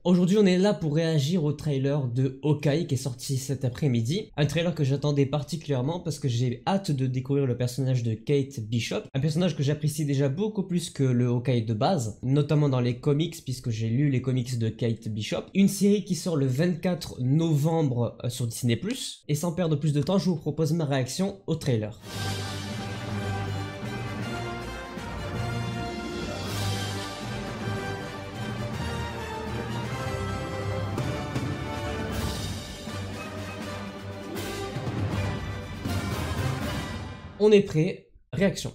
Aujourd'hui, on est là pour réagir au trailer de Hawkeye qui est sorti cet après-midi. Un trailer que j'attendais particulièrement parce que j'ai hâte de découvrir le personnage de Kate Bishop. Un personnage que j'apprécie déjà beaucoup plus que le Hawkeye de base, notamment dans les comics puisque j'ai lu les comics de Kate Bishop. Une série qui sort le 24 novembre sur Disney+. Et sans perdre plus de temps, je vous propose ma réaction au trailer. On est prêt, réaction.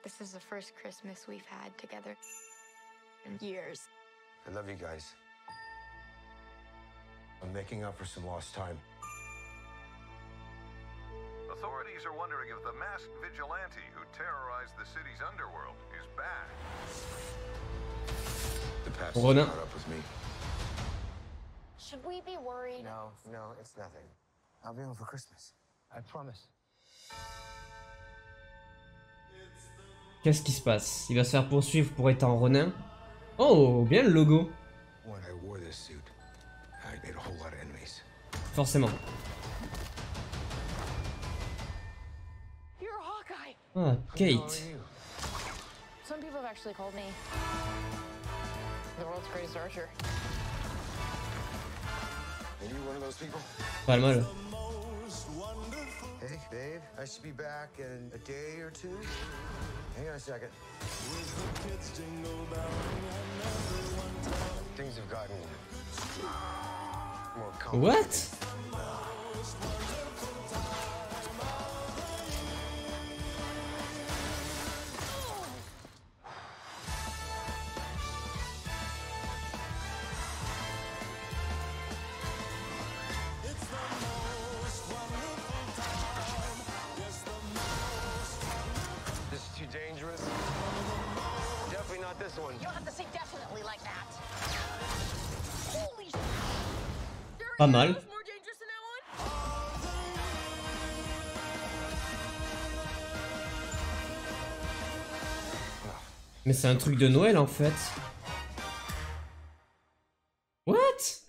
This is the first Christmas we've had together in years. I love you guys. I'm making up for some lost time. Authorities are wondering if the masked vigilante who terrorized the city's underworld is back. The past has Ronin. caught up with me. Should we be worried? No, it's nothing. I'll be home for Christmas. I promise. Qu'est-ce qui se passe? Il va se faire poursuivre pour être en Ronin. Oh, bien le logo. When I wore this suit, I made a whole lot of enemies. Forcément. You're Hawkeye. Ah, Kate. How are you? Some people have actually called me the world's greatest archer. Are you one of those people? Pas mal. Hey, babe, I should be back in a day or two. Hang on a second. Things have gotten more complicated. What? This is too dangerous. Definitely not this one. You don't have to say definitely like that. Holy sh**. Pas mal. More dangerous than that one? Mais c'est un truc de Noël en fait. What?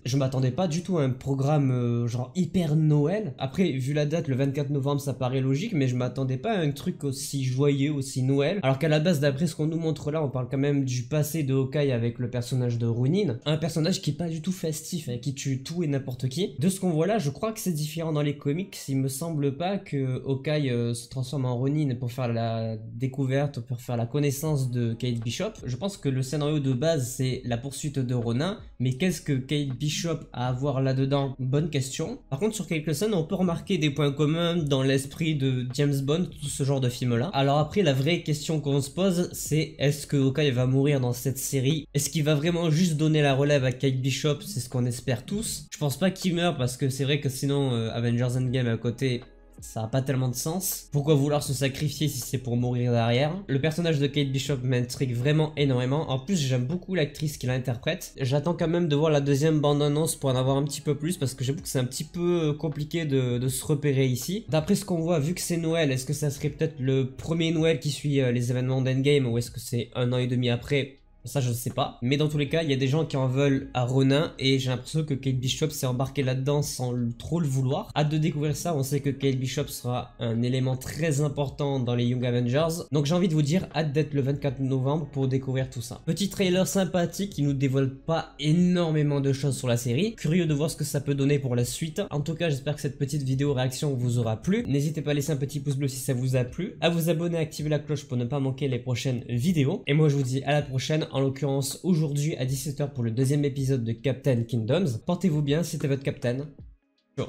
Je m'attendais pas du tout à un programme genre hyper Noël. Après, vu la date, le 24 novembre, ça paraît logique, mais je m'attendais pas à un truc aussi joyeux, aussi Noël. Alors qu'à la base, d'après ce qu'on nous montre là, on parle quand même du passé de Hawkeye avec le personnage de Ronin. Un personnage qui est pas du tout festif, hein, qui tue tout et n'importe qui. De ce qu'on voit là, je crois que c'est différent dans les comics. Il me semble pas que Hawkeye se transforme en Ronin pour faire la découverte, pour faire la connaissance de Kate Bishop. Je pense que le scénario de base, c'est la poursuite de Ronin. Mais qu'est-ce que Kate Bishop à avoir là-dedans? Bonne question. Par contre, sur quelques scènes, on peut remarquer des points communs dans l'esprit de James Bond, tout ce genre de film-là. Alors après, la vraie question qu'on se pose, c'est est-ce que Hawkeye va mourir dans cette série? Est-ce qu'il va vraiment juste donner la relève à Kate Bishop? C'est ce qu'on espère tous. Je pense pas qu'il meure parce que c'est vrai que sinon, Avengers Endgame à côté... ça a pas tellement de sens. Pourquoi vouloir se sacrifier si c'est pour mourir derrière? Le personnage de Kate Bishop m'intrigue vraiment énormément. En plus, j'aime beaucoup l'actrice qui l'interprète. J'attends quand même de voir la deuxième bande-annonce pour en avoir un petit peu plus parce que j'avoue que c'est un petit peu compliqué de se repérer ici. D'après ce qu'on voit, vu que c'est Noël, est-ce que ça serait peut-être le premier Noël qui suit les événements d'Endgame ou est-ce que c'est un an et demi après? Ça je ne sais pas, mais dans tous les cas il y a des gens qui en veulent à Ronin et j'ai l'impression que Kate Bishop s'est embarquée là-dedans sans trop le vouloir. Hâte de découvrir ça, on sait que Kate Bishop sera un élément très important dans les Young Avengers, donc j'ai envie de vous dire hâte d'être le 24 novembre pour découvrir tout ça. Petit trailer sympathique qui nous dévoile pas énormément de choses sur la série, curieux de voir ce que ça peut donner pour la suite. En tout cas j'espère que cette petite vidéo réaction vous aura plu, n'hésitez pas à laisser un petit pouce bleu si ça vous a plu, à vous abonner, à activer la cloche pour ne pas manquer les prochaines vidéos, et moi je vous dis à la prochaine. En l'occurrence aujourd'hui à 17 h pour le deuxième épisode de Captain Kingdoms. Portez-vous bien, c'était votre Captain. Ciao.